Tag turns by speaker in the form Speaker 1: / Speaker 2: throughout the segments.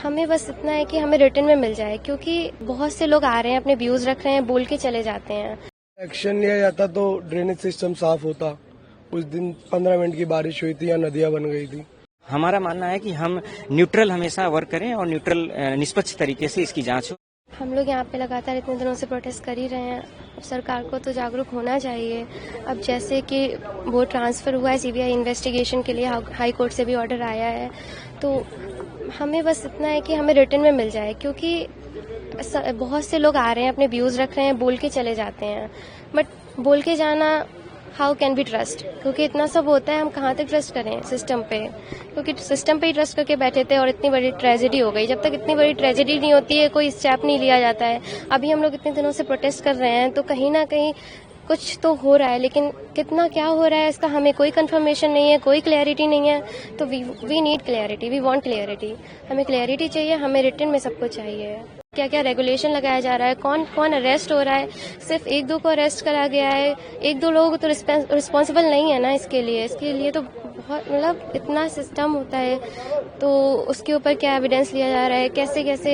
Speaker 1: हमें बस इतना है कि हमें रिटर्न में मिल जाए, क्योंकि बहुत से लोग आ रहे हैं, अपने व्यूज रख रहे हैं, बोल के चले जाते हैं।
Speaker 2: एक्शन लिया जाता तो ड्रेनेज सिस्टम साफ होता। उस दिन 15 मिनट की बारिश हुई थी, या नदियां बन गई थी।
Speaker 3: हमारा मानना है कि हम न्यूट्रल हमेशा वर्क करें और न्यूट्रल निष्पक्ष तरीके से इसकी जांच हो।
Speaker 1: हम लोग यहाँ पे लगातार इतने दिनों से प्रोटेस्ट कर ही रहे हैं। अब सरकार को तो जागरूक होना चाहिए। अब जैसे कि वो ट्रांसफर हुआ है सीबीआई इन्वेस्टिगेशन के लिए, हाई कोर्ट से भी ऑर्डर आया है, तो हमें बस इतना है कि हमें रिटर्न में मिल जाए, क्योंकि बहुत से लोग आ रहे हैं, अपने व्यूज रख रहे हैं, बोल के चले जाते हैं। बट बोल के जाना, हाउ कैन बी ट्रस्ट? क्योंकि इतना सब होता है, हम कहाँ तक ट्रस्ट करें सिस्टम पे? क्योंकि सिस्टम पे ही ट्रस्ट करके बैठे थे और इतनी बड़ी ट्रेजेडी हो गई। जब तक इतनी बड़ी ट्रेजेडी नहीं होती है, कोई स्टेप नहीं लिया जाता है। अभी हम लोग इतने दिनों से प्रोटेस्ट कर रहे हैं, तो कहीं ना कहीं कुछ तो हो रहा है, लेकिन कितना क्या हो रहा है इसका हमें कोई कंफर्मेशन नहीं है, कोई क्लैरिटी नहीं है। तो we need clarity, we want clarity. हमें क्लैरिटी चाहिए, हमें रिटर्न में सबको चाहिए। क्या क्या रेगुलेशन लगाया जा रहा है, कौन कौन अरेस्ट हो रहा है? सिर्फ एक दो को अरेस्ट करा गया है, एक दो लोगों को तो रिस्पॉन्सिबल नहीं है ना इसके लिए तो बहुत, मतलब इतना सिस्टम होता है, तो उसके ऊपर क्या एविडेंस लिया जा रहा है, कैसे कैसे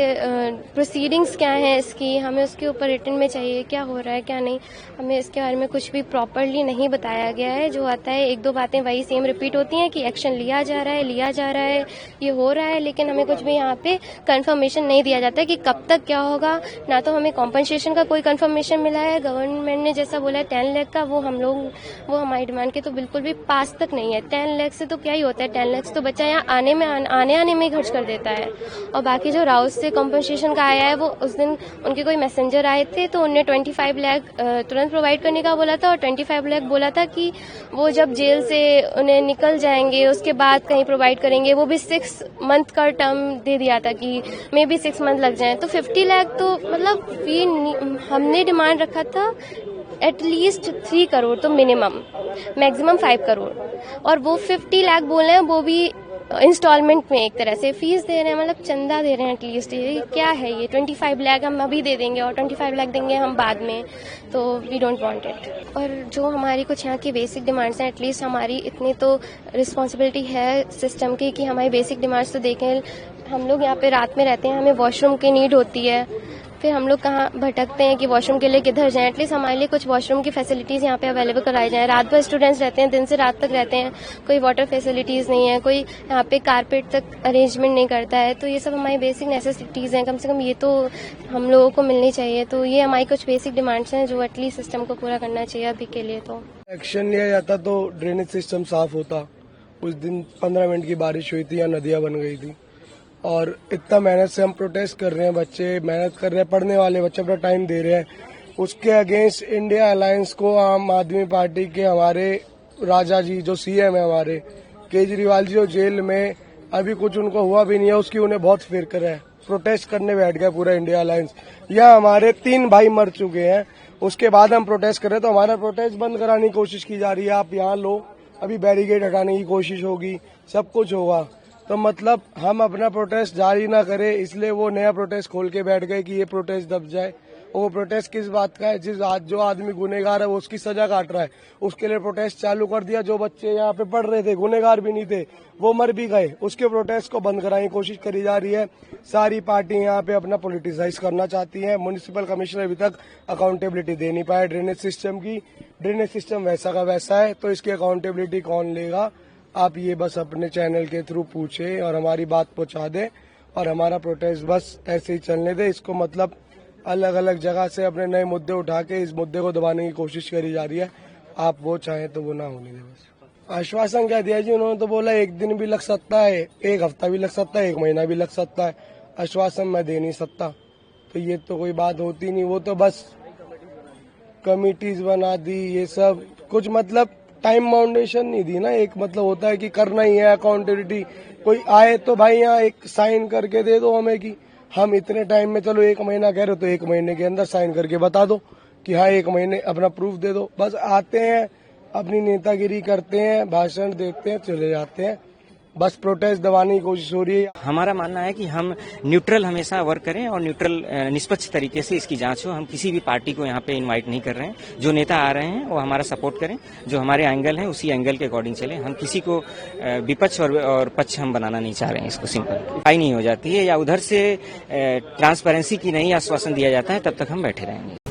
Speaker 1: प्रोसीडिंग्स क्या है इसकी, हमें उसके ऊपर रिटर्न में चाहिए क्या हो रहा है क्या नहीं। हमें इसके बारे में कुछ भी प्रॉपरली नहीं बताया गया है। जो आता है एक दो बातें वही सेम रिपीट होती हैं कि एक्शन लिया जा रहा है, ये हो रहा है, लेकिन हमें कुछ भी यहाँ पे कंफर्मेशन नहीं दिया जाता है कि कब तक क्या होगा। ना तो हमें कॉम्पनसेशन का कोई कंफर्मेशन मिला है। गवर्नमेंट ने जैसा बोला है 10 लाख का, वो हमारी डिमांड के तो बिल्कुल भी पास तक नहीं है। 10 लाख से तो क्या ही होता है, 10 लाख तो बच्चा यहाँ आने में ही खर्च कर देता है। और बाकी जो राउत से कॉम्पनसेशन का आया है, वो उस दिन उनके कोई मैसेंजर आए थे, तो उन्हें 25 लाख तुरंत प्रोवाइड करने का बोला था, और 25 लाख बोला था कि वो जब जेल से उन्हें निकल जाएंगे उसके बाद कहीं प्रोवाइड करेंगे। वो भी 6 मंथ का टर्म दे दिया था कि मे बी 6 मंथ लग जाए। तो 50 लाख तो मतलब हमने डिमांड रखा था एटलीस्ट 3 करोड़, तो मिनिमम मैक्सिमम 5 करोड़, और वो 50 लाख बोल रहे हैं, वो भी इंस्टॉलमेंट में एक तरह से फीस दे रहे हैं, मतलब चंदा दे रहे हैं एटलीस्ट। ये क्या है? ये 25 लाख हम अभी दे देंगे और 25 लाख देंगे हम बाद में, तो वी डोंट वांट इट। और जो हमारी कुछ यहाँ की बेसिक डिमांड्स हैं, एटलीस्ट हमारी इतनी तो रिस्पॉन्सिबिलिटी है सिस्टम की कि हमारी बेसिक डिमांड्स तो देखें। हम लोग यहाँ पे रात में रहते हैं, हमें वॉशरूम की नीड होती है, फिर हम लोग कहाँ भटकते हैं कि वॉशरूम के लिए किधर जाएं। एटलीस्ट हमारे लिए कुछ वॉशरूम की फैसिलिटीज़ यहाँ पे अवेलेबल कराई जाएं। रात भर स्टूडेंट्स रहते हैं, दिन से रात तक रहते हैं, कोई वाटर फैसिलिटीज़ नहीं है, कोई यहाँ पे कारपेट तक अरेंजमेंट नहीं करता है। तो ये सब हमारी बेसिक नेसेसिटीज़ हैं, कम से कम ये तो हम लोगों को मिलनी चाहिए। तो ये हमारी कुछ बेसिक डिमांड्स हैं जो एटलीस्ट सिस्टम को पूरा करना चाहिए अभी के लिए। तो
Speaker 2: एक्शन लिया जाता तो ड्रेनेज सिस्टम साफ होता। उस दिन 15 मिनट की बारिश हुई थी, या नदियां बन गई थी। और इतना मेहनत से हम प्रोटेस्ट कर रहे हैं, बच्चे मेहनत कर रहे हैं, पढ़ने वाले बच्चे अपना टाइम दे रहे हैं। उसके अगेंस्ट इंडिया अलायंस को आम आदमी पार्टी के हमारे राजा जी जो सीएम है हमारे केजरीवाल जी, जो जेल में अभी कुछ उनको हुआ भी नहीं है, उसकी उन्हें बहुत फिक्र है। प्रोटेस्ट करने बैठ गया पूरा इंडिया अलायंस। यहाँ हमारे 3 भाई मर चुके हैं, उसके बाद हम प्रोटेस्ट कर रहे हैं, तो हमारा प्रोटेस्ट बंद कराने की कोशिश की जा रही है। आप यहाँ लो, अभी बैरिकेड हटाने की कोशिश होगी, सब कुछ होगा। तो मतलब हम अपना प्रोटेस्ट जारी ना करें, इसलिए वो नया प्रोटेस्ट खोल के बैठ गए कि ये प्रोटेस्ट दब जाए। और वो प्रोटेस्ट किस बात का है? जो आदमी गुनहगार है वो उसकी सजा काट रहा है, उसके लिए प्रोटेस्ट चालू कर दिया। जो बच्चे यहाँ पे पढ़ रहे थे, गुनहगार भी नहीं थे, वो मर भी गए, उसके प्रोटेस्ट को बंद कराने की कोशिश करी जा रही है। सारी पार्टी यहाँ पे अपना पॉलिटिसाइज करना चाहती है। म्युनिसिपल कमिश्नर अभी तक अकाउंटेबिलिटी दे नहीं पाया ड्रेनेज सिस्टम की। ड्रेनेज सिस्टम वैसा का वैसा है, तो इसकी अकाउंटेबिलिटी कौन लेगा? आप ये बस अपने चैनल के थ्रू पूछे और हमारी बात पहुंचा दे, और हमारा प्रोटेस्ट बस ऐसे ही चलने दे। इसको मतलब अलग अलग जगह से अपने नए मुद्दे उठा के इस मुद्दे को दबाने की कोशिश करी जा रही है। आप वो चाहें तो वो ना होने दे। बस आश्वासन क्या दिया जी उन्होंने? तो बोला 1 दिन भी लग सकता है, 1 हफ्ता भी लग सकता है, 1 महीना भी लग सकता है। आश्वासन मैं दे नहीं सकता, तो ये तो कोई बात होती नहीं। वो तो बस कमिटीज बना दी, ये सब कुछ मतलब टाइम बाउंडेशन नहीं दी ना। एक मतलब होता है कि करना ही है अकाउंटेबिलिटी। कोई आए तो भाई यहाँ एक साइन करके दे दो हमें कि हम इतने टाइम में, चलो 1 महीना कह रहे हो तो 1 महीने के अंदर साइन करके बता दो कि हाँ 1 महीने, अपना प्रूफ दे दो। बस आते हैं, अपनी नेतागिरी करते हैं, भाषण देते हैं, चले जाते हैं। बस प्रोटेस्ट दबाने की कोशिश हो रही है।
Speaker 3: हमारा मानना है कि हम न्यूट्रल हमेशा वर्क करें और न्यूट्रल निष्पक्ष तरीके से इसकी जांच हो। हम किसी भी पार्टी को यहाँ पे इनवाइट नहीं कर रहे हैं। जो नेता आ रहे हैं वो हमारा सपोर्ट करें, जो हमारे एंगल है उसी एंगल के अकॉर्डिंग चले। हम किसी को विपक्ष और पक्ष हम बनाना नहीं चाह रहे हैं। इसको सिंपल नहीं हो जाती है या उधर से ट्रांसपेरेंसी की नहीं आश्वासन दिया जाता है तब तक हम बैठे रहेंगे।